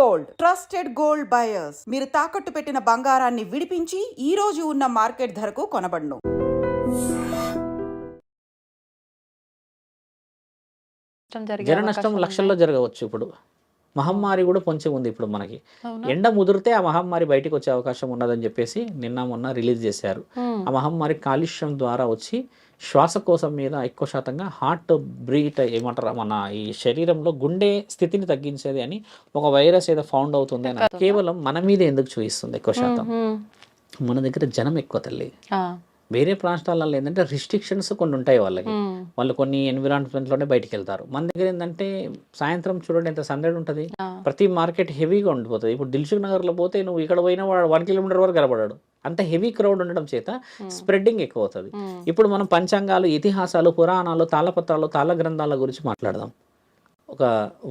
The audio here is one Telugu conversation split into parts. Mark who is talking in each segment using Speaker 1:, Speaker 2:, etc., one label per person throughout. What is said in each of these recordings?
Speaker 1: గోల్డ్ ట్రస్టెడ్ గోల్డ్ బయర్స్ మీరు తాకట్టు పెట్టిన బంగారాన్ని విడిపించి ఈ రోజు ఉన్న మార్కెట్ ధరకు కొనబడును.
Speaker 2: జన నష్టం లక్షల్లో జరగవచ్చు. ఇప్పుడు మహమ్మారి కూడా పొంచి ఉంది. ఇప్పుడు మనకి ఎండ ముదిరితే ఆ మహమ్మారి బయటికి వచ్చే అవకాశం ఉన్నదని చెప్పేసి మొన్న రిలీజ్ చేశారు. ఆ మహమ్మారి కాలుష్యం ద్వారా వచ్చి శ్వాసకోశం మీద ఎక్కువ శాతంగా హార్ట్ బ్రీట్ ఏమంటారు మన ఈ శరీరంలో గుండె స్థితిని తగ్గించేది అని ఒక వైరస్ ఏదో ఫౌండ్ అవుతుంది అని కేవలం మన మీద ఎందుకు చూపిస్తుంది. ఎక్కువ శాతం మన దగ్గర జనం ఎక్కువ తల్లి. వేరే ప్రాంతాలలో ఏంటంటే రిస్ట్రిక్షన్స్ కొన్ని ఉంటాయి వాళ్ళకి. వాళ్ళు కొన్ని ఎన్విరాన్మెంట్లోనే బయటికి వెళ్తారు. మన దగ్గర ఏంటంటే సాయంత్రం చూడండి ఎంత సందడి ఉంటుంది. ప్రతి మార్కెట్ హెవీగా ఉండిపోతుంది. ఇప్పుడు దిల్సుఖ్ నగర్లో పోతే నువ్వు ఇక్కడ పోయినా వాడు 1 కిలోమీటర్ వరకు కనబడాడు. అంత హెవీ క్రౌడ్ ఉండడం చేత స్ప్రెడ్డింగ్ ఎక్కువ అవుతుంది. ఇప్పుడు మనం పంచాంగాలు, ఇతిహాసాలు, పురాణాలు, తాళపత్రాలు, తాళ గ్రంథాల గురించి మాట్లాడదాం. ఒక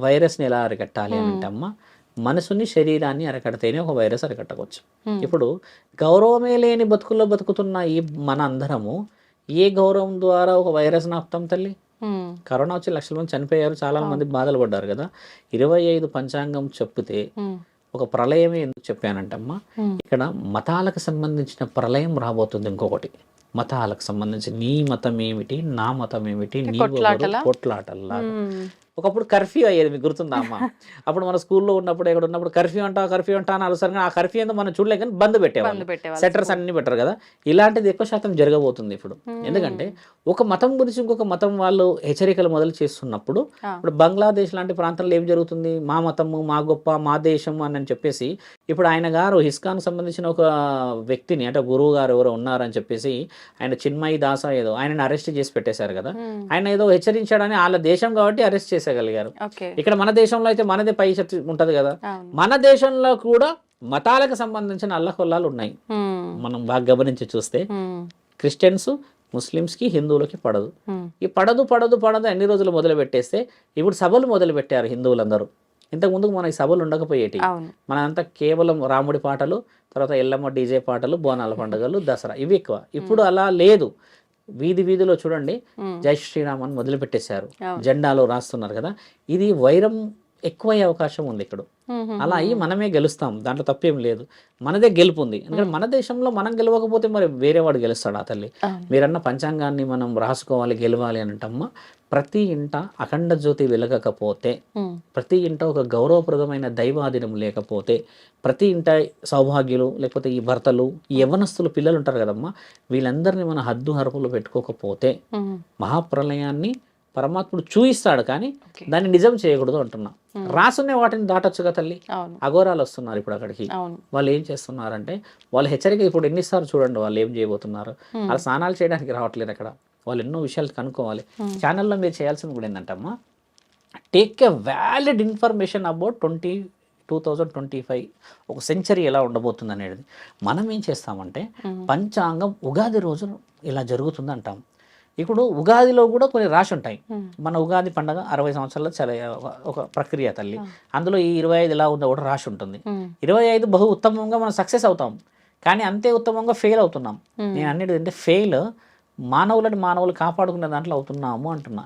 Speaker 2: వైరస్ని ఎలా అరికట్టాలి అని అంటే అమ్మ మనసుని శరీరాన్ని అరకడితేనే ఒక వైరస్ అరకట్టవచ్చు. ఇప్పుడు గౌరవమే లేని బతుకుల్లో బతుకుతున్న ఈ మన అందరము ఏ గౌరవం ద్వారా ఒక వైరస్ ఆపుతాం తల్లి? కరోనా వచ్చి లక్షల మంది చనిపోయారు, చాలా మంది బాధలు పడ్డారు కదా. 25 పంచాంగం చెప్తే ఒక ప్రళయమే ఎందుకు చెప్పానంటమ్మా, ఇక్కడ మతాలకు సంబంధించిన ప్రళయం రాబోతుంది. ఇంకొకటి మతాలకు సంబంధించి నీ మతం ఏమిటి, నా మతం ఏమిటి, నీ కొట్లాటల్లా. ఒకప్పుడు కర్ఫ్యూ అయ్యేది, మీకు గుర్తుందా అమ్మ? అప్పుడు మన స్కూల్లో ఉన్నప్పుడు ఎక్కడ ఉన్నప్పుడు కర్ఫ్యూ అంటా అని అలసరంగా ఆ కర్ఫ్యూ ఏందో మనం చూడలేక కానీ బంద్ పెట్టేవాళ్ళు, సెటర్స్ అన్ని పెట్టారు కదా. ఇలాంటిది ఎక్కువ శాతం జరగబోతుంది ఇప్పుడు. ఎందుకంటే ఒక మతం గురించి ఇంకొక మతం వాళ్ళు హెచ్చరికలు మొదలు చేస్తున్నప్పుడు ఇప్పుడు బంగ్లాదేశ్ లాంటి ప్రాంతాల్లో ఏం జరుగుతుంది, మా మతము మా గొప్ప మా దేశం అని చెప్పేసి ఇప్పుడు ఆయన గారు హిస్కాన్ సంబంధించిన ఒక వ్యక్తిని అంటే గురువు గారు ఎవరో ఉన్నారని చెప్పేసి ఆయన చిన్మయి దాస ఏదో ఆయనని అరెస్ట్ చేసి పెట్టేశారు కదా. ఆయన ఏదో హెచ్చరించాడని వాళ్ళ దేశం కాబట్టి అరెస్ట్ చేసేయగలిగారు. ఇక్కడ మన దేశంలో అయితే మనదే పై శక్తి ఉంటది కదా. మన దేశంలో కూడా మతాలకు సంబంధించిన అల్లకొల్లాలు ఉన్నాయి. మనం బాగా గమనించి చూస్తే క్రిస్టియన్స్ ముస్లిమ్స్ కి హిందువులకి పడదు. ఈ పడదు పడదు పడదు అన్ని రోజులు మొదలు పెట్టేస్తే ఇప్పుడు సభలు మొదలు పెట్టారు హిందువులందరూ. ఇంతకు ముందుకు మనకి సభలు ఉండకపోయేటి. మనంతా కేవలం రాముడి పాటలు, తర్వాత ఎల్లమ్మ డీజే పాటలు, బోనాల పండుగలు, దసరా ఇవి ఎక్కువ. ఇప్పుడు అలా లేదు. వీధిలో చూడండి జై శ్రీరామ్ అని మొదలు పెట్టేశారు, జెండాలో రాస్తున్నారు కదా. ఇది వైరం ఎక్కువయ్యే అవకాశం ఉంది ఇక్కడ. అలా అయ్యి మనమే గెలుస్తాం, దాంట్లో తప్పేం లేదు. మనదే గెలుపు ఉంది. ఎందుకంటే మన దేశంలో మనం గెలవకపోతే మరి వేరే వాడు గెలుస్తాడు. ఆ తల్లి మీరన్న పంచాంగాన్ని మనం రాసుకోవాలి, గెలవాలి అని అంటమ్మా. ప్రతి ఇంట అఖండ జ్యోతి వెలగకపోతే, ప్రతి ఇంట ఒక గౌరవప్రదమైన దైవాధీనం లేకపోతే, ప్రతి ఇంట సౌభాగ్యులు లేకపోతే ఈ భర్తలు ఈ యవ్వనస్తులు పిల్లలు ఉంటారు కదమ్మా, వీళ్ళందరినీ మన హద్దు హరుపులు పెట్టుకోకపోతే మహాప్రలయాన్ని పరమాత్ముడు చూయిస్తాడు, కానీ దాన్ని నిజం చేయకూడదు అంటున్నా. రాసునే వాటిని దాటొచ్చుగా తల్లి. అఘోరాలు వస్తున్నారు ఇప్పుడు అక్కడికి. వాళ్ళు ఏం చేస్తున్నారంటే వాళ్ళు హెచ్చరిక ఇప్పుడు ఎన్నిసార్లు చూడండి వాళ్ళు ఏం చేయబోతున్నారు. వాళ్ళు స్నానాలు చేయడానికి రావట్లేదు అక్కడ. వాళ్ళు ఎన్నో విషయాలు కనుక్కోవాలి. ఛానల్లో మీరు చేయాల్సింది కూడా ఏంటంటమ్మా, take a valid information about 2025 ఒక సెంచరీ ఎలా ఉండబోతుంది అనేది. మనం ఏం చేస్తామంటే పంచాంగం ఉగాది రోజు ఇలా జరుగుతుంది అంటాం. ఇప్పుడు ఉగాదిలో కూడా కొన్ని రాశి ఉంటాయి. మన ఉగాది పండుగ 60 సంవత్సరాల్లో చాలా ఒక ప్రక్రియ తల్లి. అందులో ఈ 25 ఎలా ఉందో కూడా రాశి ఉంటుంది. 25 బహు ఉత్తమంగా మనం సక్సెస్ అవుతాం, కానీ అంతే ఉత్తమంగా ఫెయిల్ అవుతున్నాం. నేను అన్నిటి అంటే ఫెయిల్ మానవులు కాపాడుకునే దాంట్లో అవుతున్నాము అంటున్నా.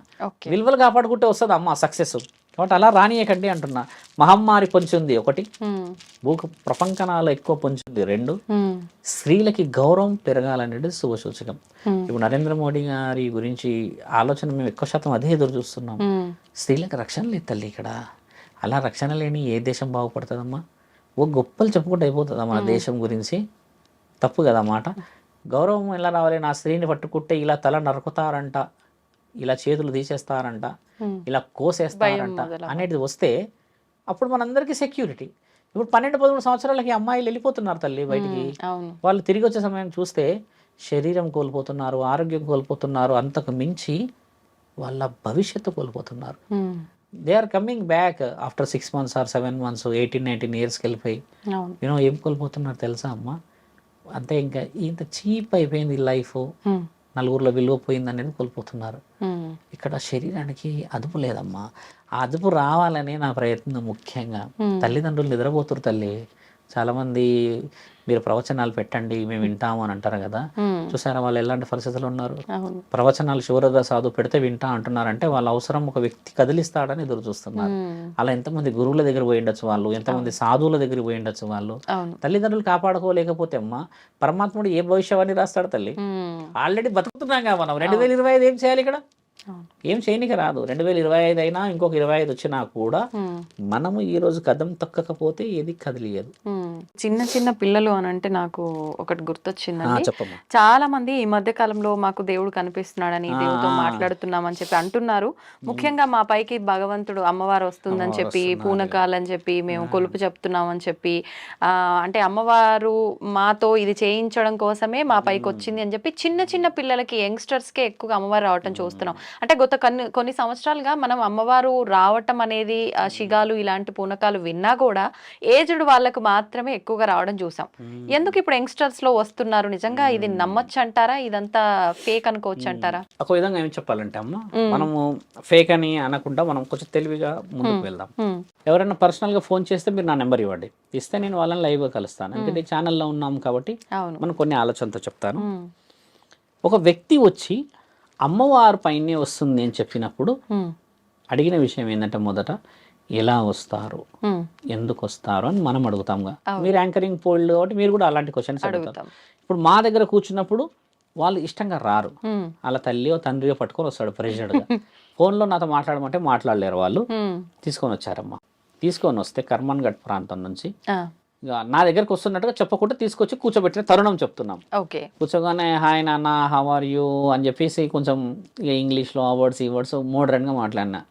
Speaker 2: విలువలు కాపాడుకుంటే వస్తుంది అమ్మ సక్సెస్. కాబట్టి అలా రానియకండి అంటున్నా. మహమ్మారి పొంచింది ఒకటి, ప్రపంచనాలు ఎక్కువ పొంచింది 2, స్త్రీలకి గౌరవం పెరగాలనేది శుభసూచకం. ఇప్పుడు నరేంద్ర మోడీ గారి గురించి ఆలోచన మేము ఎక్కువ శాతం అదే ఎదురు చూస్తున్నాం. స్త్రీలకు రక్షణ లేదు తల్లి ఇక్కడ. అలా రక్షణ లేని ఏ దేశం బాగుపడుతుందమ్మా? ఓ గొప్పలు చెప్పుకుంటూ అయిపోతుందా మన దేశం గురించి? తప్పు కదా మాట. గౌరవం ఎలా రావాలి? నా స్త్రీని పట్టుకుంటే ఇలా తల నరుకుతారంట, ఇలా చేతులు తీసేస్తారంట, ఇలా కోసేస్తారంట అనేది వస్తే అప్పుడు మనందరికీ సెక్యూరిటీ. ఇప్పుడు 12-13 సంవత్సరాలకి అమ్మాయిలు వెళ్ళిపోతున్నారు తల్లి బయటికి. వాళ్ళు తిరిగి వచ్చే సమయం చూస్తే శరీరం కోల్పోతున్నారు, ఆరోగ్యం కోల్పోతున్నారు, అంతకు మించి వాళ్ళ భవిష్యత్తు కోల్పోతున్నారు. They are coming back after 6 months or 7 months, 18-19 yearsకి వెళ్ళిపోయి ఏం కోల్పోతున్నారు తెలుసా అమ్మ? అంతే, ఇంకా ఇంత చీప్ అయిపోయింది లైఫ్. నలుగురిలో విలువ పోయింది అనేది కోల్పోతున్నారు. ఇక్కడ శరీరానికి అదుపు లేదమ్మా. ఆ అదుపు రావాలని నా ప్రయత్నం. ముఖ్యంగా తల్లిదండ్రులు నిద్రపోతురు తల్లి, చాలామంది మీరు ప్రవచనాలు పెట్టండి మేము వింటాము అని అంటారు కదా, చూసారా వాళ్ళు ఎలాంటి పరిస్థితులు ఉన్నారు. ప్రవచనాలు శివరద సాధు పెడితే వింటా అంటున్నారంటే వాళ్ళ అవసరం ఒక వ్యక్తి కదిలిస్తాడని ఎదురు చూస్తున్నారు. అలా ఎంతమంది గురువుల దగ్గర పోయి ఉండొచ్చు వాళ్ళు, ఎంతమంది సాధువుల దగ్గర పోయి ఉండొచ్చు వాళ్ళు. తల్లిదండ్రులు కాపాడుకోలేకపోతే అమ్మ పరమాత్ముడు ఏ భవిష్యవాణి రాస్తాడు తల్లి. ఆల్రెడీ బతుకుతున్నాం కదా మనం. 2025 ఏం చేయాలి ఇక్కడ? ఏం చేయనికి రాదు. 2025 అయినా ఇంకొక 25 వచ్చినా కూడా మనము ఈ రోజు కదం తొక్కకపోతే ఏది కదిలియదు.
Speaker 3: చిన్న చిన్న పిల్లలు అని అంటే నాకు ఒకటి గుర్తొచ్చిందండి.
Speaker 2: చెప్పమ్మా.
Speaker 3: చాలా మంది ఈ మధ్య కాలంలో మాకు దేవుడు కనిపిస్తున్నాడని, దేవుడితో మాట్లాడుతున్నామని చెప్పి అంటున్నారు. ముఖ్యంగా మా పైకి భగవంతుడు అమ్మవారు వస్తుందని చెప్పి, పూనకాలని చెప్పి, మేము కొలుపు చెప్తున్నాం అని చెప్పి, అంటే అమ్మవారు మాతో ఇది చేయించడం కోసమే మా పైకి వచ్చింది అని చెప్పి చిన్న చిన్న పిల్లలకి, యంగ్స్టర్స్కే ఎక్కువగా అమ్మవారు రావటం చూస్తున్నాం. అంటే గత కొన్ని సంవత్సరాలుగా మనం అమ్మవారు రావటం అనేది, శిగాలు ఇలాంటి పూనకాలు విన్నా కూడా ఏజ్డ్ వాళ్ళకు మాత్రమే ఎక్కువగా రావడం చూసాం. ఎందుకు ఇప్పుడు యంగ్స్టర్స్ లో వస్తున్నారు? నిజంగా ఇది నమ్మొచ్చు అంటారా? ఇదంతా ఫేక్ అనుకోవచ్చు అంటారా?
Speaker 2: ఒక విధంగా ఏం చెప్పాలంటే అమ్మ, మనము ఫేక్ అని అనకుండా మనం కొంచెం తెలివిగా ముందుకు వెళ్దాం. ఎవరైనా పర్సనల్ గా ఫోన్ చేస్తే మీరు నా నెంబర్ ఇవ్వండి, ఇస్తే నేను వాళ్ళని లైవ్ గా కలుస్తాను. ఎందుకంటే ఛానల్లో ఉన్నాం కాబట్టి మనం కొన్ని ఆలోచనతో చెప్తాను. ఒక వ్యక్తి వచ్చి అమ్మవారి పైనే వస్తుంది అని చెప్పినప్పుడు అడిగిన విషయం ఏంటంటే, మొదట ఎలా వస్తారు, ఎందుకు వస్తారు అని మనం అడుగుతాంగా. మీరు యాంకరింగ్ పోల్డ్ కాబట్టి మీరు కూడా అలాంటి క్వశ్చన్స్ అడుగుతారు. ఇప్పుడు మా దగ్గర కూర్చున్నప్పుడు వాళ్ళు ఇష్టంగా రారు, వాళ్ళ తల్లియో తండ్రియో పట్టుకొని వస్తాడు ప్రెషర్డ్గా. ఫోన్లో నాతో మాట్లాడమంటే మాట్లాడలేరు వాళ్ళు. తీసుకొని వచ్చారమ్మా. తీసుకొని వస్తే కర్మన్ఘట్ ప్రాంతం నుంచి నా దగ్గరకు వస్తున్నట్టుగా చెప్పకుండా తీసుకొచ్చి కూర్చోబెట్టిన తరుణం చెప్తున్నాం. కూర్చోగానే హాయ్ నాన్న, హౌ ఆర్ యూ అని చెప్పేసి కొంచెం ఇక ఇంగ్లీష్లో ఆ వర్డ్స్ ఈ వర్డ్స్ మోడర్న్గా మాట్లాడినా.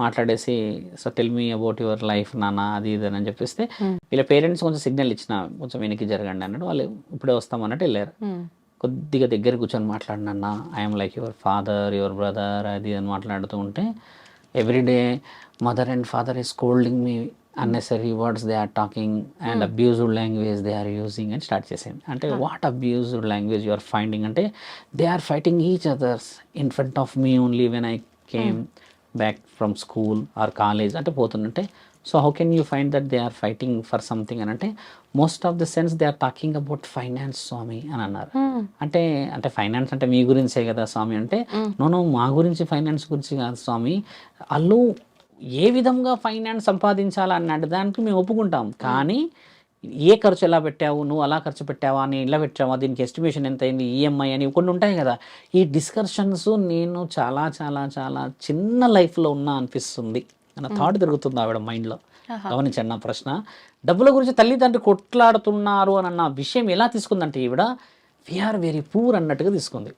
Speaker 2: మాట్లాడేసి so tell me about your life నాన్న, అది ఇది అని చెప్పేస్తే వీళ్ళ పేరెంట్స్ కొంచెం సిగ్నల్ ఇచ్చిన, కొంచెం వెనక్కి జరగండి అన్నట్టు. వాళ్ళు ఇప్పుడే వస్తామన్నట్టు వెళ్ళారు. కొద్దిగా దగ్గర కూర్చొని మాట్లాడినా, I'm like your father, your brother, అది అని మాట్లాడుతూ ఉంటే everyday mother and father is scolding me, unnecessary words they are talking and abused language they are using and start చేసింది. అంటే what abused language you are finding అంటే they are fighting each others in front of me only when I came back from school or college అంటే పోతుందంటే, so how can you find that they are fighting for something అని అంటే most of the sense they are talking about finance స్వామి అని అన్నారు. అంటే ఫైనాన్స్ అంటే మీ గురించే కదా స్వామి అంటే, నో మా గురించి ఫైనాన్స్ గురించి కాదు స్వామి, వాళ్ళు ఏ విధంగా ఫైనాన్స్ సంపాదించాలన్న దానికి మేము ఒప్పుకుంటాం, కానీ ఏ ఖర్చు ఎలా పెట్టావు, నువ్వు అలా ఖర్చు పెట్టావా, అని ఇలా పెట్టావా, దీనికి ఎస్టిమేషన్ ఎంత అయింది, ఈఎంఐ అని కొన్ని ఉంటాయి కదా. ఈ డిస్కషన్స్ నేను చాలా చాలా చాలా చిన్న లైఫ్లో ఉన్నా అనిపిస్తుంది అన్న థాట్ తిరుగుతుంది ఆవిడ మైండ్లో. గమనించండి నా ప్రశ్న. డబ్బుల గురించి తల్లిదండ్రులు కొట్లాడుతున్నారు అన్న విషయం ఎలా తీసుకుందంటే ఈవిడ వీఆర్ వెరీ పూర్ అన్నట్టుగా తీసుకుంది.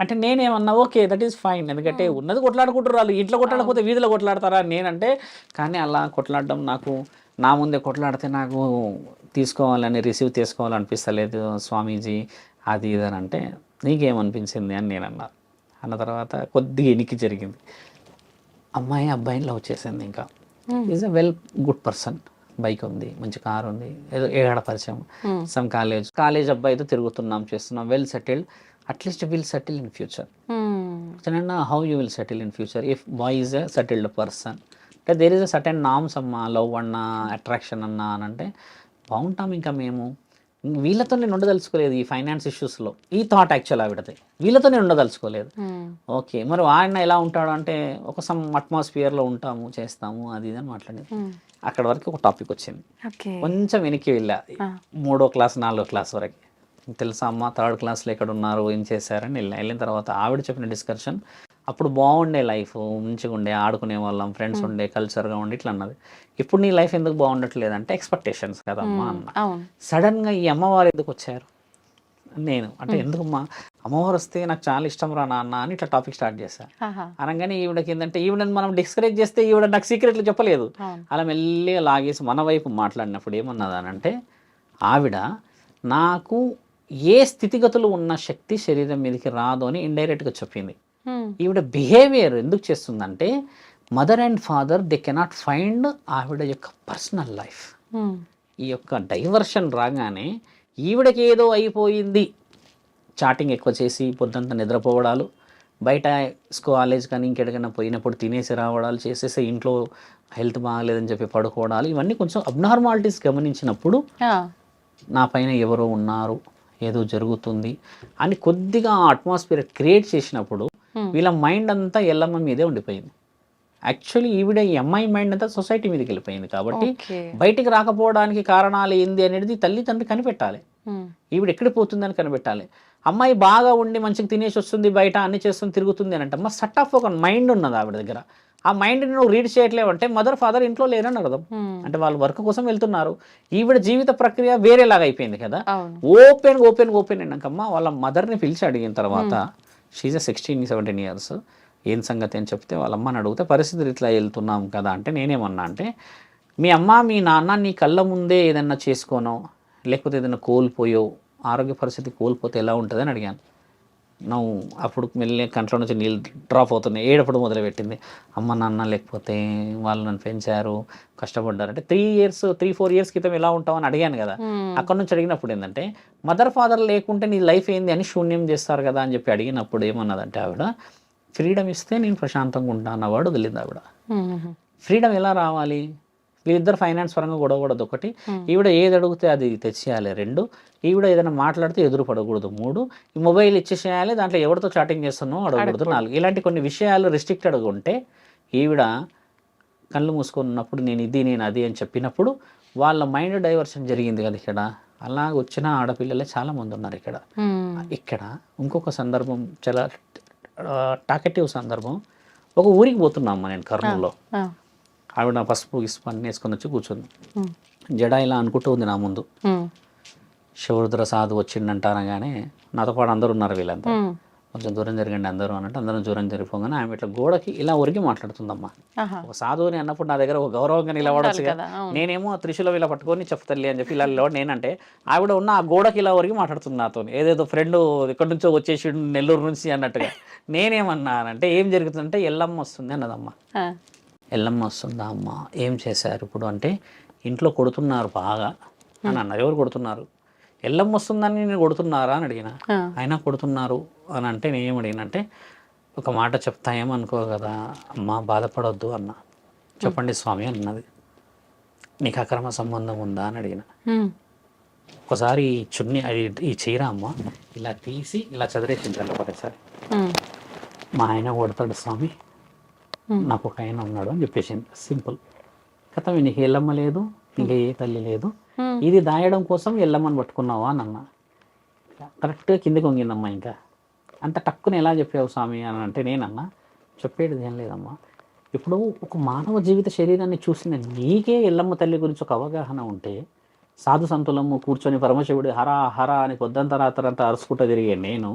Speaker 2: అంటే నేనేమన్నా ఓకే దట్ ఈస్ ఫైన్, ఎందుకంటే ఉన్నది కొట్లాడుకుంటారు వాళ్ళు, ఇంట్లో కొట్లాడకపోతే వీధిలో కొట్లాడతారా నేనంటే. కానీ అలా కొట్లాడడం నాకు, నా ముందే కొట్లాడితే నాకు తీసుకోవాలని, రిసీవ్ చేసుకోవాలనిపిస్తలేదు స్వామీజీ, అది ఇది అని అంటే, నీకేమనిపించింది అని నేను అన్నా. అన్న తర్వాత కొద్దిగా ఎనికి జరిగింది. అమ్మాయి అబ్బాయిని లవ్ చేసింది. ఇంకా is a well good person, bike ఉంది, మంచి కార్ ఉంది, ఏదో ఏడ పరిచయం, సమ్ కాలేజ్ అబ్బాయితో తిరుగుతున్నాం, చేస్తున్నాం, well settled. At least will settle in future. How you will settle in future if boy is a settled person? అంటే there is a certain norms అమ్మా, లవ్ అన్నా, అట్రాక్షన్ అన్నా అని అంటే బాగుంటాం. ఇంకా మేము వీళ్ళతో నేను ఉండదలుచుకోలేదు ఈ ఫైనాన్స్ ఇష్యూస్లో. ఈ థాట్ యాక్చువల్ ఆవిడది, వీళ్ళతో నేను ఉండదలుచుకోలేదు. ఓకే మరి ఆయన ఎలా ఉంటాడు అంటే, ఒక సమ్ అట్మాస్ఫియర్లో ఉంటాము, చేస్తాము, అది ఇది అని మాట్లాడేది. అక్కడ వరకు ఒక టాపిక్ వచ్చింది. కొంచెం వెనక్కి వెళ్ళా, 3వ క్లాస్ 4వ క్లాస్ వరకు. తెలుసా అమ్మ 3rd క్లాస్లో ఎక్కడ ఉన్నారు, ఏం చేశారని వెళ్ళిన తర్వాత ఆవిడ చెప్పిన డిస్కషన్, అప్పుడు బాగుండే లైఫ్, మంచిగా ఉండే, ఆడుకునే వాళ్ళం, ఫ్రెండ్స్ ఉండే, కల్చర్గా ఉండే, ఇట్లా అన్నది. ఇప్పుడు నీ లైఫ్ ఎందుకు బాగుండట్లేదు అంటే ఎక్స్పెక్టేషన్స్ కదమ్మా అన్న. సడన్గా ఈ అమ్మవారు ఎందుకు వచ్చారు నేను అంటే, ఎందుకమ్మా అమ్మవారు వస్తే నాకు చాలా ఇష్టం రా నాన్న అని ఇట్లా టాపిక్ స్టార్ట్ చేశాను. అనగానే ఈవిడకి ఏంటంటే, ఈవిడని మనం డిస్కరేజ్ చేస్తే ఈవిడ నాకు సీక్రెట్లు చెప్పలేదు. అలా మెల్లిగా లాగేసి మన వైపు మాట్లాడినప్పుడు ఏమన్నదానంటే, ఆవిడ నాకు ఏ స్థితిగతులు ఉన్న శక్తి శరీరం మీదకి రాదు అని ఇండైరెక్ట్గా చెప్పింది. ఈవిడ బిహేవియర్ ఎందుకు చేస్తుందంటే, mother and father they cannot find ఆవిడ యొక్క పర్సనల్ లైఫ్. ఈ యొక్క డైవర్షన్ రాగానే ఈవిడకి ఏదో అయిపోయింది, చాటింగ్ ఎక్కువ చేసి పొద్దుంతా నిద్రపోవడాలు, బయట కాలేజ్ కానీ ఇంకెక్కడికైనా పోయినప్పుడు తినేసి రావడాలు చేసేసి ఇంట్లో హెల్త్ బాగాలేదని చెప్పి పడుకోవడాలు, ఇవన్నీ కొంచెం అబ్నార్మాలిటీస్ గమనించినప్పుడు నా పైన ఎవరో ఉన్నారు, ఏదో జరుగుతుంది అని కొద్దిగా అట్మాస్ఫియర్ క్రియేట్ చేసినప్పుడు వీళ్ళ మైండ్ అంతా ఎల్లమ్మ మీదే ఉండిపోయింది. యాక్చువల్లీ ఈవిడ ఈ అమ్మాయి మైండ్ అంతా సొసైటీ మీదకి వెళ్ళిపోయింది. కాబట్టి బయటికి రాకపోవడానికి కారణాలు ఏంది అనేది తల్లిదండ్రులు కనిపెట్టాలి. ఈవిడ ఎక్కడ పోతుందని కనిపెట్టాలి. అమ్మాయి బాగా ఉండి మంచిగా తినేసి వస్తుంది, బయట అన్ని చేస్తుంది, తిరుగుతుంది అని అంటే అమ్మ సట్ ఆఫ్ ఒక మైండ్ ఉన్నది ఆవిడ దగ్గర. ఆ మైండ్ని నువ్వు రీడ్ చేయట్లేవు అంటే మదర్ ఫాదర్ ఇంట్లో లేరని అర్థం. అంటే వాళ్ళు వర్క్ కోసం వెళ్తున్నారు. ఈవిడ జీవిత ప్రక్రియ వేరేలాగా అయిపోయింది కదా. ఓపెన్ అయినాకమ్మ వాళ్ళ మదర్ని పిలిచి అడిగిన తర్వాత షీజ్ 16-17 years, ఏం సంగతి అని చెప్తే వాళ్ళ అమ్మని అడిగితే పరిస్థితులు ఇట్లా వెళ్తున్నాం కదా అంటే నేనేమన్నా అంటే మీ అమ్మ మీ నాన్న నీ కళ్ళ ముందే ఏదన్నా చేసుకోనో లేకపోతే ఏదైనా కోల్పోయో ఆరోగ్య పరిస్థితి కోల్పోతే ఎలా ఉంటుందని అడిగాను. నువ్వు అప్పుడు మెల్లి కంట్లో నుంచి నీళ్ళు డ్రాప్ అవుతున్నాయి, ఏడప్పుడు మొదలుపెట్టింది. అమ్మ నాన్న లేకపోతే వాళ్ళు నన్ను పెంచారు, కష్టపడ్డారు అంటే 3-4 years క్రితం ఎలా ఉంటామని అడిగాను కదా. అక్కడ నుంచి అడిగినప్పుడు ఏంటంటే మదర్ ఫాదర్ లేకుంటే నీ లైఫ్ ఏంది అని శూన్యం చేస్తారు కదా అని చెప్పి అడిగినప్పుడు ఏమన్నదంటే ఆవిడ ఫ్రీడమ్ ఇస్తే నేను ప్రశాంతంగా ఉంటాను అన్నవాడు వదిలింది ఆవిడ. ఫ్రీడమ్ ఎలా రావాలి? వీళ్ళిద్దరు ఫైనాన్స్ పరంగా గొడవకూడదు ఒకటి, ఈవిడ ఏది అడిగితే అది తెచ్చేయాలి 2, ఈవిడ ఏదైనా మాట్లాడితే ఎదురు పడకూడదు 3, ఈ మొబైల్ ఇచ్చేసేయాలి, దాంట్లో ఎవరితో చాటింగ్ చేస్తున్నావు అడగకూడదు 4. ఇలాంటి కొన్ని విషయాలు రిస్ట్రిక్టెడ్గా ఉంటే ఈవిడ కళ్ళు మూసుకున్నప్పుడు నేను అది అని చెప్పినప్పుడు వాళ్ళ మైండ్ డైవర్షన్ జరిగింది కదా ఇక్కడ. అలా వచ్చిన ఆడపిల్లలే చాలామంది ఉన్నారు ఇక్కడ. ఇక్కడ ఇంకొక సందర్భం చాలా టాకెటివ్ సందర్భం. ఒక ఊరికి పోతున్నామ్మా నేను కర్నూలులో. ఆవిడ పసుపు గిసుపు అన్నీ వేసుకొని వచ్చి కూర్చుంది. జడ ఇలా అనుకుంటూ ఉంది నా ముందు. శివరుద్ర సాధు వచ్చిండంట అనగానే నాతో పాటు అందరూ ఉన్నారు వీళ్ళంతా. కొంచెం దూరం జరగండి అందరూ అన్నట్టు అందరం దూరం జరిగిపోగానే ఆమె ఇట్లా గోడకి ఇలా ఒరిగి మాట్లాడుతుందమ్మా. ఒక సాధువుని అన్నప్పుడు నా దగ్గర ఒక గౌరవంగా నిలబడచ్చు కదా. నేనేమో త్రిశూలం ఇలా పట్టుకొని చెప్తాలి అని చెప్పి ఇలా నిలబడి నేనంటే ఆవిడ ఉన్న ఆ గోడకి ఇలా ఒరిగి మాట్లాడుతుంది నాతో. ఏదేదో ఫ్రెండ్ ఎక్కడి నుంచో వచ్చేసి నెల్లూరు నుంచి అన్నట్టుగా. నేనేమన్నానంటే ఏం జరుగుతుందంటే ఎల్లమ్మ వస్తుంది అన్నదమ్మా. ఎల్లమ్మ వస్తుందా అమ్మ, ఏం చేశారు ఇప్పుడు అంటే ఇంట్లో కొడుతున్నారు బాగా అని అన్నారు. ఎవరు కొడుతున్నారు? ఎల్లమ్మ వస్తుందని నేను కొడుతున్నారా అని అడిగిన. అయినా కొడుతున్నారు అని అంటే నేనేం అడిగినంటే ఒక మాట చెప్తా ఏమనుకో కదా అమ్మ, బాధపడొద్దు అన్న. చెప్పండి స్వామి అన్నది. నీకు అక్రమ సంబంధం ఉందా అని అడిగిన. ఒకసారి చున్నీ ఈ చీర అమ్మ ఇలా తీసి ఇలా చదిరేసింది ఒకసారి. మా ఆయన కొడతాడు స్వామి, నాకు ఒక ఆయన ఉన్నాడు అని చెప్పేసింది. సింపుల్ కథ. నీకు ఎల్లమ్మ లేదు, ఇంకా ఏ తల్లి లేదు, ఇది దాయడం కోసం ఎల్లమ్మని పట్టుకున్నావా అని అన్న. కరెక్ట్గా కిందకి వంగిందమ్మా. ఇంకా అంత టక్కుని ఎలా చెప్పావు స్వామి అని అంటే నేనన్నా చెప్పేది ఏం లేదమ్మా. ఇప్పుడు ఒక మానవ జీవిత శరీరాన్ని చూసిన నీకే ఎల్లమ్మ తల్లి గురించి ఒక అవగాహన ఉంటే సాధు సంతులము కూర్చొని పరమశివుడు హరా హరా అని పొద్దంతరాతరంతా అరుచుకుంటూ తిరిగే నేను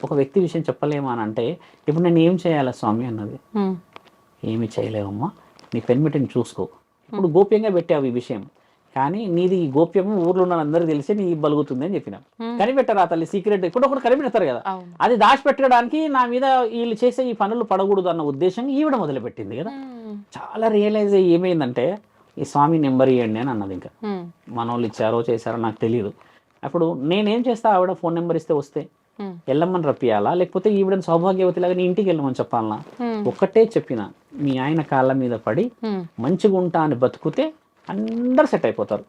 Speaker 2: ఒక వ్యక్తి విషయం చెప్పలేమా అని అంటే ఇప్పుడు నేను ఏం చేయాలా స్వామి అన్నది. ఏమి చేయలేవమ్మా, నీ పెన్మిటిని చూసుకో. ఇప్పుడు గోప్యంగా పెట్టావు ఈ విషయం, కానీ నీది ఈ గోప్యము ఊర్లో ఉన్న అందరూ తెలిసి నీ బలుగుతుంది అని చెప్పిన. కనిపెట్టరా తల్లి సీక్రెట్, ఇప్పుడు ఒకటి కనిపెడతారు కదా, అది దాచిపెట్టడానికి నా మీద వీళ్ళు చేసే ఈ పనులు పడకూడదు అన్న ఉద్దేశం ఈవిడ మొదలుపెట్టింది కదా. చాలా రియలైజ్ అయ్యి ఏమైందంటే ఈ స్వామి నెంబర్ ఇవ్వండి అని అన్నది. ఇంకా మన వాళ్ళు ఇచ్చారో చేశారో నాకు తెలియదు. అప్పుడు నేనేం చేస్తా, ఆవిడ ఫోన్ నెంబర్ ఇస్తే వస్తే ఎల్లమ్మని రప్పియాలా లేకపోతే ఈవిడని సౌభాగ్యవతిలాగా నీ ఇంటికి వెళ్ళమని చెప్పాలనా? ఒక్కటే చెప్పిన, మీ ఆయన కాళ్ళ మీద పడి మంచిగా ఉంటా అని బతుకుతే అందరు సెట్ అయిపోతారు.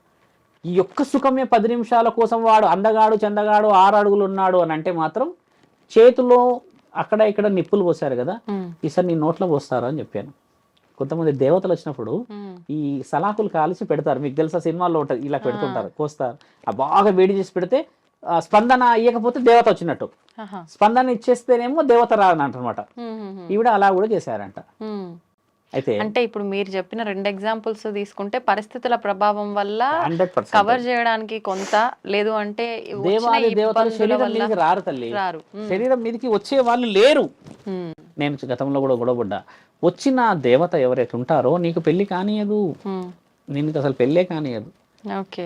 Speaker 2: ఈ యొక్క సుఖమే 10 నిమిషాల కోసం వాడు అందగాడు చందగాడు 6 అడుగులు ఉన్నాడు అని అంటే మాత్రం చేతిలో అక్కడ ఇక్కడ నిప్పులు పోసారు కదా, ఈసారి నీ నోట్లో పోస్తారు అని చెప్పాను. కొంతమంది దేవతలు వచ్చినప్పుడు ఈ సలాకులు కాల్చి పెడతారు, మీకు తెలుసా సినిమాల్లో ఉంటుంది, ఇలా పెడుతుంటారు, కోస్తారు. ఆ బాగా వేడి చేసి పెడితే స్పందన ఇవ్వకపోతే దేవత వచ్చినట్టు, స్పందన ఇచ్చేస్తేనేమో దేవత రానమాట. ఈవిడ అలా కూడా చేశారంట. అయితే
Speaker 3: అంటే ఇప్పుడు మీరు చెప్పిన 2 ఎగ్జాంపుల్స్ తీసుకుంటే పరిస్థితుల ప్రభావం వల్ల కవర్ చేయడానికి కొంత, లేదు అంటే
Speaker 2: దేవతలు శరీరం మీదకి రారు తల్లి, శరీరం మీదకి వచ్చే వాళ్ళు లేరు. నేను గతంలో కూడా గొడవపడ్డా, వచ్చిన దేవత ఎవరైతే ఉంటారో నీకు పెళ్లి కానియదు, నీకు అసలు పెళ్ళే కానియదు.
Speaker 3: ఓకే,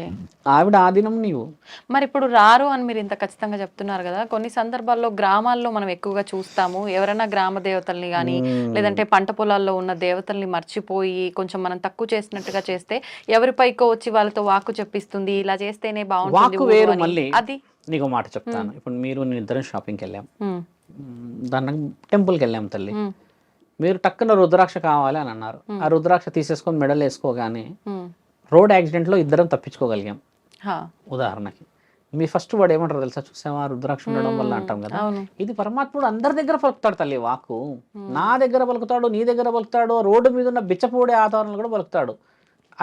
Speaker 2: ఆవిడ ఆదినం నీవు.
Speaker 3: మరి ఇప్పుడు రారు అని మీరు ఇంత ఖచ్చితంగా చెప్తున్నారు కదా, కొన్ని సందర్భాల్లో గ్రామాల్లో మనం ఎక్కువగా చూస్తాము, ఎవరైనా గ్రామ దేవతల్ని కానీ లేదంటే పంట పొలాల్లో ఉన్న దేవతల్ని మర్చిపోయి కొంచెం మనం తక్కువ చేసినట్టుగా చేస్తే ఎవరిపైకో వచ్చి వాళ్ళతో వాక్కు చెప్పిస్తుంది, ఇలా చేస్తేనే బాగుంటుంది. అది
Speaker 2: నీకు మాట చెప్తాను. ఇప్పుడు మీరు నేను ఇద్దరం షాపింగ్కి వెళ్ళాం, దాన్ని టెంపుల్కి వెళ్ళాం తల్లి. మీరు టక్కున రుద్రాక్ష కావాలి అని అన్నారు. ఆ రుద్రాక్ష తీసేసుకొని మెడల్ వేసుకోగానే
Speaker 3: ఉమ్,
Speaker 2: రోడ్ యాక్సిడెంట్లో ఇద్దరం తప్పించుకోగలిగాం.
Speaker 3: హా,
Speaker 2: ఉదాహరణకి మీ ఫస్ట్ వర్డ్ ఏమంటారు తెలుసా, చూసావా రుద్రాక్ష ఉండడం వల్ల అంటాం కదా.
Speaker 3: అవును.
Speaker 2: ఇది పరమాత్ముడు అందరి దగ్గర పలుకుతాడు తల్లి వాక్కు. నా దగ్గర పలుకుతాడు, నీ దగ్గర పలుకుతాడు, రోడ్డు మీద ఉన్న బిచ్చపూడి ఆధారాలు కూడా పలుకుతాడు.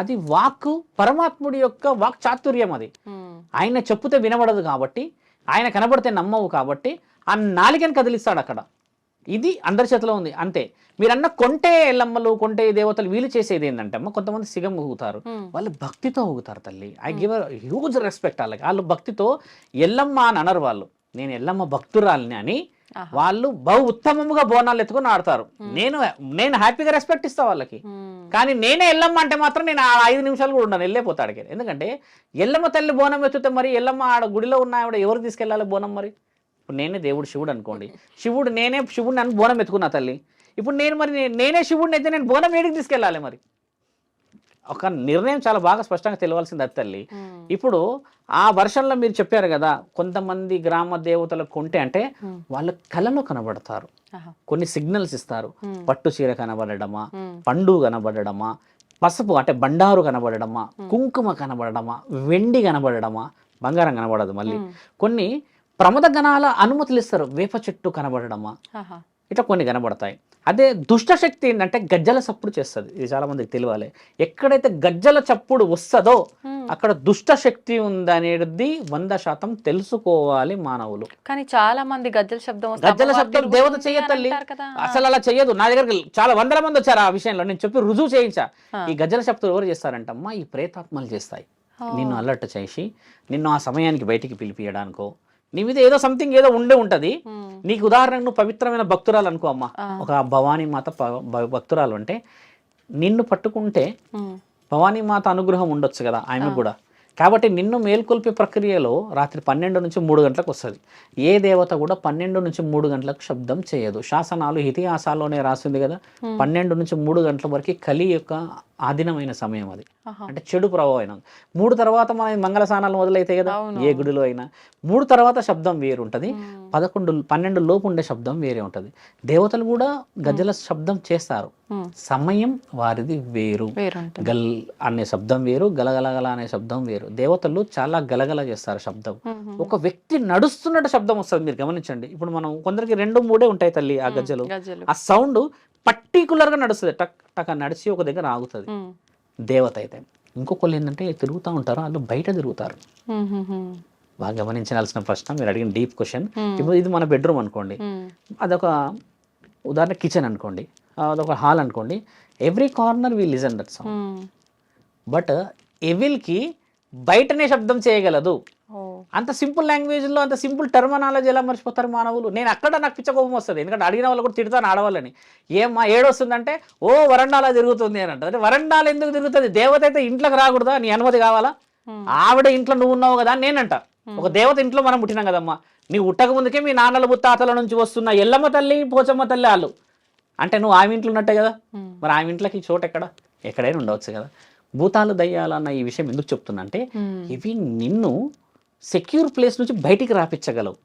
Speaker 2: అది వాక్కు పరమాత్ముడి యొక్క వాక్ చాతుర్యం. అది
Speaker 3: ఉమ్,
Speaker 2: ఆయన చెప్పుతే వినబడదు కాబట్టి, ఆయన కనబడితే నమ్మవు కాబట్టి ఆ నాలికని కదిలిస్తాడు అక్కడ. ఇది అందరి చేతిలో ఉంది అంతే. మీరన్న కొంటే ఎల్లమ్మలు, కొంటే దేవతలు వీళ్ళు చేసేది ఏంటంటే అమ్మ, కొంతమంది సిగం ఊగుతారు, వాళ్ళు భక్తితో ఊగుతారు తల్లి. ఐ గివ్ హ్యూజ్ రెస్పెక్ట్ వాళ్ళకి. వాళ్ళు భక్తితో ఎల్లమ్మ అని అనరు వాళ్ళు, నేను ఎల్లమ్మ భక్తురాలిని అని వాళ్ళు బహు ఉత్తమముగా బోనాలు ఎత్తుకొని ఆడతారు. నేను హ్యాపీగా రెస్పెక్ట్ ఇస్తా వాళ్ళకి. కానీ నేనే ఎల్లమ్మ అంటే మాత్రం నేను 5 నిమిషాలు కూడా ఉండను, వెళ్ళిపోతాడు. ఎందుకంటే ఎల్లమ్మ తల్లి బోనం ఎత్తుతే మరి ఎల్లమ్మ ఆడ గుడిలో ఉన్న ఆవిడ ఎవరు తీసుకెళ్ళాలి బోనం? మరి ఇప్పుడు నేనే దేవుడు శివుడు అనుకోండి, నేనే శివుడిని అని బోనం ఎత్తుకున్నా తల్లి. ఇప్పుడు నేనే శివుడిని అయితే నేను బోనం ఏడికి తీసుకెళ్ళాలి? మరి ఒక నిర్ణయం చాలా బాగా స్పష్టంగా తెలియాల్సింది అది తల్లి. ఇప్పుడు ఆ వర్షంలో మీరు చెప్పారు కదా, కొంతమంది గ్రామ దేవతలకు కొంటే అంటే వాళ్ళ కళలో కనబడతారు, కొన్ని సిగ్నల్స్ ఇస్తారు. పట్టు చీర కనబడడమా, పండు కనబడడమా, పసుపు అంటే బండారు కనబడడమా, కుంకుమ కనబడడమా, వెండి కనబడడమా, బంగారం కనబడదు. మళ్ళీ కొన్ని ప్రమద గణాల అనుమతులు ఇస్తారు, వేప చెట్టు కనబడడమా, ఇట్లా కొన్ని కనబడతాయి. అదే దుష్టశక్తి ఏంటంటే గజ్జల చప్పుడు చేస్తుంది. ఇది చాలా మందికి తెలియాలి. ఎక్కడైతే గజ్జల చప్పుడు వస్తుందో అక్కడ దుష్టశక్తి ఉందనేది 100% తెలుసుకోవాలి మానవులు.
Speaker 3: కానీ చాలా మంది గజ్జల శబ్దం
Speaker 2: దేవత చెయ్యతల్లి అసలు అలా చెయ్యదు. నా దగ్గరికి చాలా వందల మంది వచ్చారు ఆ విషయంలో, నేను చెప్పి రుజువు చేయించా. ఈ గజ్జల శబ్దం ఎవరు చేస్తారంటమ్మా, ఈ ప్రేతాత్మలు చేస్తాయి. నిన్ను అలర్ట్ చేసి నిన్ను ఆ సమయానికి బయటికి పిలిపియడానికో, నీ మీద ఏదో సంథింగ్ ఏదో ఉంటది. నీకు ఉదాహరణకు నువ్వు పవిత్రమైన భక్తురాలు అనుకో అమ్మ, ఒక భవానీ మాత భక్తురాలు అంటే నిన్ను పట్టుకుంటే భవానీ మాత అనుగ్రహం ఉండొచ్చు కదా ఆమె కూడా. కాబట్టి నిన్ను మేల్కొల్పే ప్రక్రియలో రాత్రి 12 నుంచి 3 గంటలకు వస్తుంది. ఏ దేవత కూడా 12 నుంచి 3 గంటలకు శబ్దం చేయదు. శాసనాలు ఇతిహాసాల్లోనే రాసింది కదా, 12 నుంచి 3 గంటల వరకు కలి యొక్క ఆధీనమైన సమయం అది. అంటే చెడు ప్రభావం. 3 తర్వాత మన మంగళ స్నానాలు మొదలైతాయి కదా ఏ గుడిలో అయినా. 3 తర్వాత శబ్దం వేరు ఉంటుంది, 12 లోపు ఉండే శబ్దం వేరే ఉంటుంది. దేవతలు కూడా గజ్జల శబ్దం చేస్తారు, సమయం వారిది వేరు. గల్ అనే శబ్దం వేరు, గలగలగల అనే శబ్దం వేరు. దేవతలు చాలా గలగల చేస్తారు శబ్దం. ఒక వ్యక్తి నడుస్తున్నట్టు శబ్దం వస్తుంది, మీరు గమనించండి. ఇప్పుడు మనం కొందరికి 2-3 ఉంటాయి తల్లి ఆ గజ్జలు. ఆ సౌండ్ పర్టికులర్ గా నడుస్తుంది, టక్ టక్ నడిచి ఒక దగ్గర ఆగుతుంది. దేవత అయితే ఇంకొకళ్ళు ఏంటంటే తిరుగుతూ ఉంటారు, వాళ్ళు బయట తిరుగుతారు. బాగా గమనించాల్సిన ప్రశ్న మీరు అడిగిన డీప్ క్వశ్చన్. ఇప్పుడు ఇది మన బెడ్రూమ్ అనుకోండి, అదొక ఉదాహరణ కిచెన్ అనుకోండి, అదొక హాల్ అనుకోండి. Every corner we listen that sound. But ఎవిల్కి బయటనే శబ్దం చేయగలదు. అంత సింపుల్ లాంగ్వేజ్లో అంత సింపుల్ టర్మినాలజీ ఎలా మర్చిపోతారు మానవులు? నేను అక్కడ నాకు పిచ్చ కోపం వస్తుంది, ఎందుకంటే అడిగిన వాళ్ళు కూడా తిడతాను ఆడవాళ్ళని. ఏమ్మా ఏడొస్తుందంటే ఓ వరండాలా తిరుగుతుంది అని అంటారు. వరండాలు ఎందుకు తిరుగుతుంది? దేవత అయితే ఇంట్లోకి రాకూడదా? నీ అనుమతి కావాలా? ఆవిడ ఇంట్లో నువ్వు ఉన్నావు కదా అని నేనంట. ఒక దేవత ఇంట్లో మనం పుట్టినాం కదమ్మా. నీవు ఉట్టక ముందుకే మీ నాన్నల ముత్తాతల నుంచి వస్తున్న ఎల్లమ్మ తల్లి, పోచమ్మ తల్లి వాళ్ళు అంటే నువ్వు ఆమె ఇంట్లో ఉన్నట్టే కదా. మరి ఆమె ఇంట్లోకి చోటు ఎక్కడైనా ఉండవచ్చు కదా. భూతాలు దయ్యాలన్న ఈ విషయం ఎందుకు చెప్తున్నా అంటే, ఇవి నిన్ను సెక్యూర్ ప్లేస్ నుంచి బయటికి రాపించగలవు.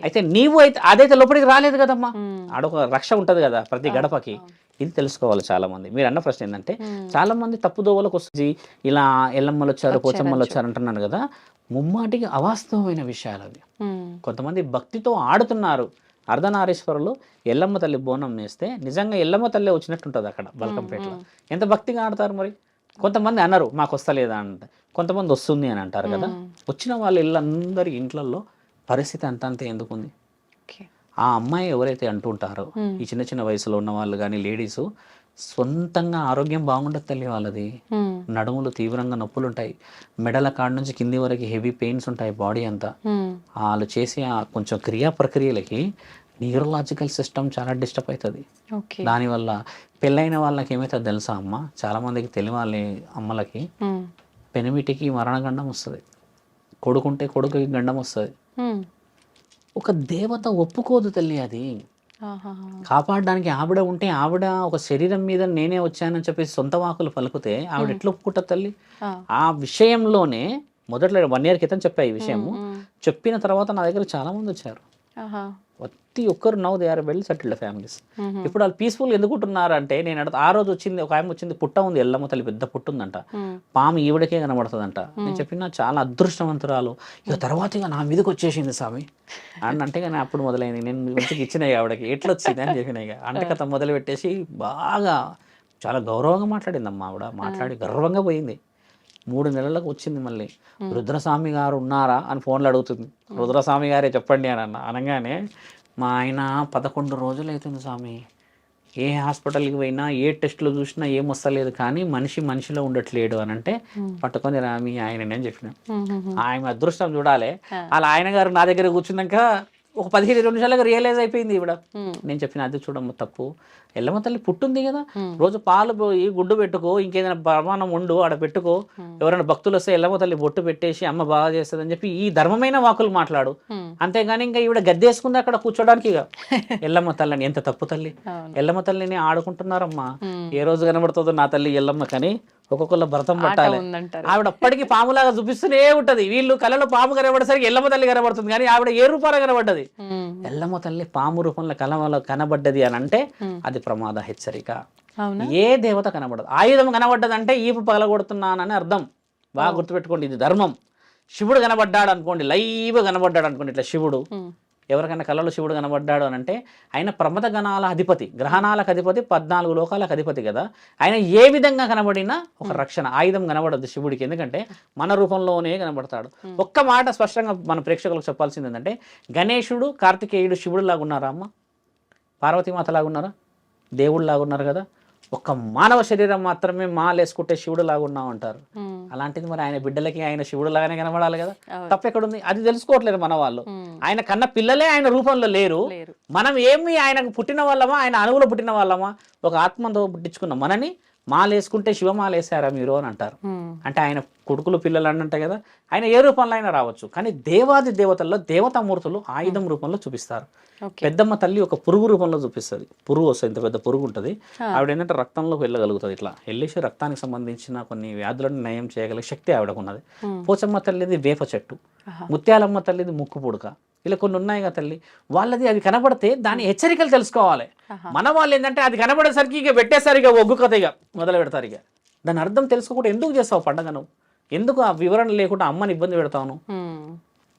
Speaker 2: అయితే నీవు అయితే అదైతే లోపలికి రాలేదు కదమ్మా, ఆడొక రక్ష ఉంటది కదా ప్రతి గడపకి. ఇది తెలుసుకోవాలి చాలా మంది. మీరు అన్న ప్రశ్న ఏంటంటే, చాలా మంది తప్పుదోవలకు వస్తుంది, ఇలా ఎల్లమ్మలు వచ్చారు, పోచమ్మలు వచ్చారు అంటున్నాను కదా. ముమ్మాటికి అవాస్తవమైన విషయాలు అవి. కొంతమంది భక్తితో ఆడుతున్నారు. అర్ధనారీశ్వరులు ఎల్లమ్మ తల్లి బోనం నేస్తే నిజంగా ఎల్లమ్మ తల్లి వచ్చినట్టు ఉంటుంది అక్కడ బల్కంపేటలో. ఎంత భక్తిగా ఆడతారు మరి. కొంతమంది అన్నారు మాకు వస్తలేదా అంటే, కొంతమంది వస్తుంది అని అంటారు కదా. వచ్చిన వాళ్ళ ఇళ్ళందరి ఇంట్లలో పరిస్థితి అంతంతే ఎందుకుంది? ఆ అమ్మాయి ఎవరైతే అంటుంటారో, ఈ చిన్న చిన్న వయసులో ఉన్న వాళ్ళు కానీ లేడీస్, సొంతంగా ఆరోగ్యం బాగుండదు తల్లి వాళ్ళది. నడుములు తీవ్రంగా నొప్పులు ఉంటాయి, మెడల కాడ నుంచి కింది వరకు హెవీ పెయిన్స్ ఉంటాయి బాడీ అంతా. వాళ్ళు చేసే కొంచెం క్రియా ప్రక్రియలకి న్యూరలాజికల్ సిస్టమ్ చాలా డిస్టర్బ్ అవుతుంది. దానివల్ల పెళ్ళైన వాళ్ళకి ఏమవుతుంది తెలుసా అమ్మ, చాలా మందికి తెలియాలి అమ్మలకి, పెనిమిటికి మరణగండం వస్తుంది, కొడుకుంటే కొడుకుకి గండం వస్తుంది. ఒక దేవత ఒప్పుకోదు తల్లి అది. కాపాడడానికి ఆవిడ ఉంటే, ఆవిడ ఒక శరీరం మీద నేనే వచ్చానని చెప్పేసి సొంత వాకులు పలుకుతే ఆవిడ ఎట్లా ఒప్పుకుంటుంది తల్లి? ఆ విషయంలోనే మొదట్లో 1 year క్రితం చెప్పా ఈ విషయము. చెప్పిన తర్వాత నా దగ్గర చాలా మంది వచ్చారు. ప్రతి ఒక్కరు now they are well settled families. ఇప్పుడు వాళ్ళు పీస్ఫుల్ ఎందుకు ఉంటున్నారు అంటే, నేను ఆ రోజు వచ్చింది ఒక ఆమె వచ్చింది, పుట్ట ఉంది, ఎల్లమ్మ తల్లి పెద్ద పుట్ట ఉందంట, పాము ఈవిడకే కనబడుతుందంట. నేను చెప్పిన చాలా అదృష్టవంతురాలు, ఇక తర్వాత ఇక నా మీదకి వచ్చేసింది స్వామి అని అంటే, కానీ అప్పుడు మొదలైంది. నేను మంచిగా ఇచ్చినాయి ఆవిడకి, ఎట్లా వచ్చింది అని చెప్పిన. ఇక అంటే కథ మొదలు పెట్టేసి బాగా చాలా గౌరవంగా మాట్లాడిందమ్మా ఆవిడ. మాట్లాడి గర్వంగా పోయింది. 3 నెలలకు వచ్చింది మళ్ళీ. రుద్రస్వామి గారు ఉన్నారా అని ఫోన్లో అడుగుతుంది. రుద్రస్వామి గారే చెప్పండి అని అనగానే, మా ఆయన 11 రోజులు అవుతుంది స్వామి, ఏ హాస్పిటల్కి పోయినా ఏ టెస్టులు చూసినా ఏం వస్తలేదు, కానీ మనిషిలో ఉండట్లేడు అని అంటే, పట్టుకొని రా మీ ఆయనని అని చెప్పిన. ఆయన అదృష్టం చూడాలి. అలా ఆయన గారు నా దగ్గర కూర్చున్నాక ఒక 15-20 నిమిషాలకు రియలైజ్ అయిపోయింది ఇవిడ. నేను చెప్పిన, అది చూడమ్మ తప్పు, ఎల్లమ్మ తల్లి పుట్టుంది కదా, రోజు పాలు పోయి గుడ్డు పెట్టుకో, ఇంకేదైనా ప్రమాణం ఉండు ఆడ పెట్టుకో, ఎవరైనా భక్తులు వస్తే ఎల్లమ్మ తల్లి బొట్టు పెట్టేసి అమ్మ బాగా చేస్తుంది అని చెప్పి ఈ ధర్మమైన వాకులు మాట్లాడు. అంతేగాని ఇంకా ఈవిడ గద్దేసుకుంది అక్కడ కూర్చోడానికి. ఇక ఎల్లమ్మ తల్లిని, ఎంత తప్పు తల్లి, ఎల్లమ్మ తల్లిని ఆడుకుంటున్నారమ్మా. ఏ రోజు కనబడుతుందో నా తల్లి ఎల్లమ్మ, కానీ ఒక్కొక్కళ్ళ భరతం పట్టాలి. ఆవిడ అప్పటికి పాములాగా చూపిస్తూనే ఉంటది. వీళ్ళు కళలో పాము కనబడేసరికి ఎల్లమ్మ తల్లి కనబడుతుంది, కానీ ఆవిడ ఏ రూపాల కనబడ్డది, ఎల్లమ్మ తల్లి పాము రూపంలో కళలో కనబడ్డది అని అంటే అది ప్రమాద హెచ్చరిక. ఏ దేవత కనబడదు. ఆయుధం కనబడ్డదంటే ఈపు పగలగొడుతున్నానని అర్థం. బాగా గుర్తుపెట్టుకోండి, ఇది ధర్మం. శివుడు కనబడ్డాడు అనుకోండి, లైవ్ కనబడ్డాడు అనుకోండి, ఇట్లా శివుడు ఎవరికైనా కళలో శివుడు కనబడ్డాడు అని అంటే, ఆయన ప్రమద గణాల అధిపతి, గ్రహణాలకు అధిపతి, 14 లోకాలకు అధిపతి కదా. ఆయన ఏ విధంగా కనబడినా ఒక రక్షణ. ఆయుధం కనబడదు శివుడికి, ఎందుకంటే మన రూపంలోనే కనబడతాడు. ఒక్క మాట స్పష్టంగా మన ప్రేక్షకులకు చెప్పాల్సింది ఏంటంటే, గణేశుడు కార్తికేయుడు శివుడు లాగా ఉన్నారా అమ్మ? పార్వతీమాత లాగా ఉన్నారా? దేవుడు లాగా ఉన్నారు కదా. ఒక్క మానవ శరీరం మాత్రమే మాలేసుకుంటే శివుడు లాగా ఉన్నాం అంటారు. అలాంటిది మరి ఆయన బిడ్డలకి ఆయన శివుడు లాగానే కనబడాలి కదా. తప్పెక్కడుంది? అది తెలుసుకోవట్లేదు మన వాళ్ళు. ఆయన కన్న పిల్లలే ఆయన రూపంలో లేరు. మనం ఏమి ఆయనకు పుట్టిన వాళ్ళమా, ఆయన అణువులో పుట్టిన వాళ్ళమా? ఒక ఆత్మతో పుట్టించుకున్న మనని మాలేసుకుంటే శివమాలేసారా మీరు అని అంటారు. అంటే ఆయన కొడుకులు పిల్లలు అన్నంటే కదా, ఆయన ఏ రూపంలో అయినా రావచ్చు. కానీ దేవాది దేవతల్లో దేవతామూర్తులు ఆయుధం రూపంలో చూపిస్తారు. పెద్దమ్మ తల్లి ఒక పురుగు రూపంలో చూపిస్తుంది. పురుగు వస్తుంది, ఇంత పెద్ద పురుగు ఉంటుంది. ఆవిడ ఏంటంటే రక్తంలోకి వెళ్ళగలుగుతుంది. ఇట్లా వెళ్ళేసి రక్తానికి సంబంధించిన కొన్ని వ్యాధులను నయం చేయగలిగే శక్తి ఆవిడకు ఉన్నది. పోచమ్మ తల్లిది వేప చెట్టు, ముత్యాలమ్మ తల్లిది ముక్కు పుడక, ఇలా కొన్ని ఉన్నాయి కదా తల్లి. వాళ్ళది అది కనబడితే దాని హెచ్చరికలు తెలుసుకోవాలి. మన వాళ్ళు ఏంటంటే అది కనబడేసరికి ఇక పెట్టేసరిగా ఒగ్గు కథ ఇక మొదలు పెడతారు. ఇక దాని అర్థం తెలుసుకోకుండా ఎందుకు చేస్తావు పండగను? ఎందుకు ఆ వివరణ లేకుండా అమ్మని ఇబ్బంది పెడతాను?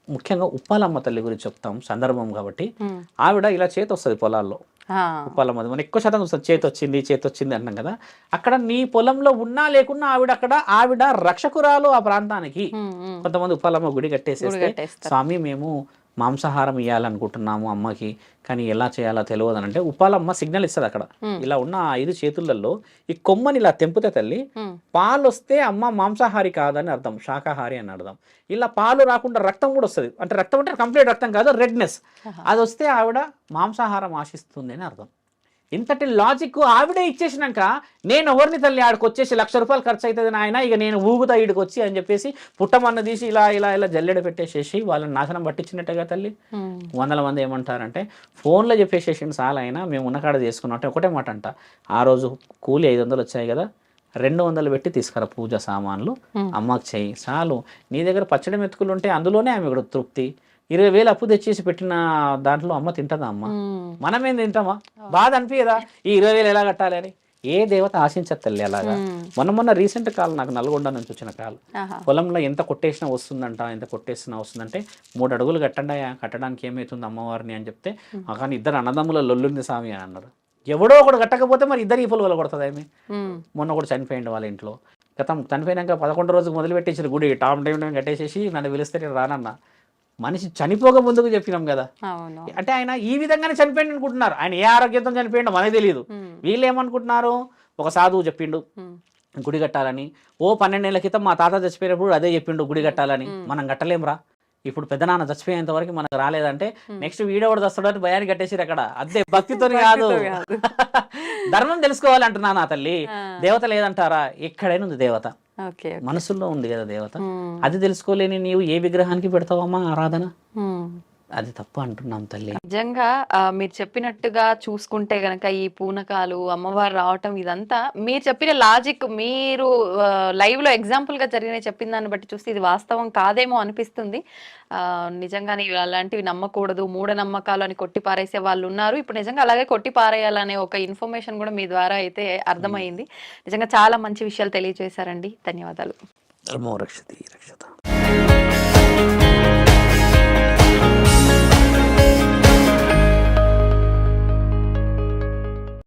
Speaker 2: ముఖ్యంగా ఉప్పాలమ్మ తల్లి గురించి చెప్తాం సందర్భం కాబట్టి. ఆవిడ ఇలా చేతి వస్తుంది పొలాల్లో. ఉప్పాలమ్మ మనం ఎక్కువ శాతం చూస్తాం, చేతి వచ్చింది అంటాం కదా. అక్కడ నీ పొలంలో ఉన్నా లేకున్నా ఆవిడ రక్షకురాలు ఆ ప్రాంతానికి. కొంతమంది ఉప్పాలమ్మ గుడి కట్టేసేస్తే, స్వామి మేము మాంసాహారం ఇవ్వాలనుకుంటున్నాము అమ్మకి, కానీ ఎలా చేయాలో తెలియదు అని అంటే ఉప్పాలమ్మ సిగ్నల్ ఇస్తుంది. అక్కడ ఇలా ఉన్న 5 చేతులలో ఈ కొమ్మని ఇలా తెంపితే తల్లి, పాలు వస్తే అమ్మ మాంసాహారి కాదని అర్థం, శాకాహారి అని అర్థం. ఇలా పాలు రాకుండా రక్తం కూడా వస్తుంది. అంటే రక్తం అంటే కంప్లీట్ రక్తం కాదు, రెడ్నెస్. అది వస్తే ఆవిడ మాంసాహారం ఆశిస్తుంది అని అర్థం. ఇంతటి లాజిక్ ఆవిడే ఇచ్చేసినాక, నేను ఎవరిని తల్లి ఆడికి వచ్చేసి 1,00,000 రూపాయలు ఖర్చు అవుతుంది నాయన, ఇక నేను ఊగుతా ఈడికి వచ్చి అని చెప్పేసి పుట్టమన్న తీసి ఇలా జల్లెడ పెట్టేసేసి వాళ్ళని నాశనం పట్టించినట్టుగా తల్లి. 100 మంది ఏమంటారంటే, ఫోన్లో చెప్పేసేసి చాలా అయినా మేము ఉన్నకాడ చేసుకున్నాం అంటే ఒకటే మాట అంట, ఆ రోజు కూలి 500 వచ్చాయి కదా, 200 పెట్టి తీసుకురా పూజ సామాన్లు అమ్మకి చెయ్యి చాలు. నీ దగ్గర పచ్చడి మెతుకులు ఉంటే అందులోనే ఆమె కూడా తృప్తి. 20,000 అప్పు తెచ్చేసి పెట్టిన దాంట్లో అమ్మ తింటదా? అమ్మ మనమేం తింటామా? బాధ అనిపించదా ఈ 20,000 ఎలా కట్టాలి అని? ఏ దేవత ఆశించదు తల్లి అలాగా. మొన్న రీసెంట్ కాల్ నాకు నల్గొండ నుంచి వచ్చిన కాల్. పొలంలో ఎంత కొట్టేసినా వస్తుందంటే 3 అడుగులు కట్టడానికి ఏమవుతుంది అమ్మవారిని అని చెప్తే, కానీ 2 అన్నదమ్ముల లొల్లుంది స్వామి అని అన్నారు. ఎవడో ఒకడు కట్టకపోతే మరి 2 ఈపులు వల్ల కొడుతుంది ఆమె. మొన్న ఒకటి చనిపోయింది వాళ్ళ ఇంట్లో. చనిపోయినాక 11 రోజుకు మొదలుపెట్టేసి గుడి టామ్ టైం కట్టేసేసి నన్ను పిలిస్తే నేను రానన్నా. మనిషి చనిపోక ముందుకు చెప్పినాం కదా. అంటే ఆయన ఈ విధంగానే చనిపోయింది అనుకుంటున్నారు. ఆయన ఏ ఆరోగ్యంతో చనిపోయిండో మనకు తెలియదు. వీళ్ళు ఏమనుకుంటున్నారు, ఒక సాధువు చెప్పిండు గుడి కట్టాలని. 12 ఏళ్ల క్రితం మా తాత చచ్చిపోయినప్పుడు అదే చెప్పిండు గుడి కట్టాలని. మనం కట్టలేంరా. ఇప్పుడు పెద్దనాన్న చచ్చిపోయేంత వరకు మనకు రాలేదంటే నెక్స్ట్ వీడియో కూడా వస్తాడని భయాన్ని కట్టేసిరు అక్కడ. అదే భక్తితో కాదు, ధర్మం తెలుసుకోవాలి అంటున్నాను. ఆ తల్లి దేవత లేదంటారా? ఎక్కడైనా ఉంది దేవత, మనసుల్లో ఉంది కదా దేవత. అది తెలుసుకోలేని నీవు ఏ విగ్రహానికి పెడతావమ్మా ఆరాధన? అది తప్పు అంటున్నాం తల్లి.
Speaker 3: నిజంగా మీరు చెప్పినట్టుగా చూసుకుంటే గనక ఈ పూనకాలు, అమ్మవారు రావటం ఇదంతా మీరు చెప్పిన లాజిక్ మీరు లైవ్‌లో ఎగ్జాంపుల్‌గా జరిగినయి చెప్పిన దాన్ని బట్టి చూస్తే ఇది వాస్తవం కాదేమో అనిపిస్తుంది. నిజంగానే అలాంటివి నమ్మకూడదు, మూఢనమ్మకాలు అని కొట్టి పారేసే వాళ్ళున్నారు. ఇప్పుడు నిజంగా అలాగే కొట్టి పారేయాలనే ఒక ఇన్ఫర్మేషన్ కూడా మీ ద్వారా అయితే అర్థమైంది. నిజంగా చాలా మంచి విషయాలు తెలియజేశారండి. ధన్యవాదాలు.
Speaker 2: ధర్మో రక్షతి రక్షత.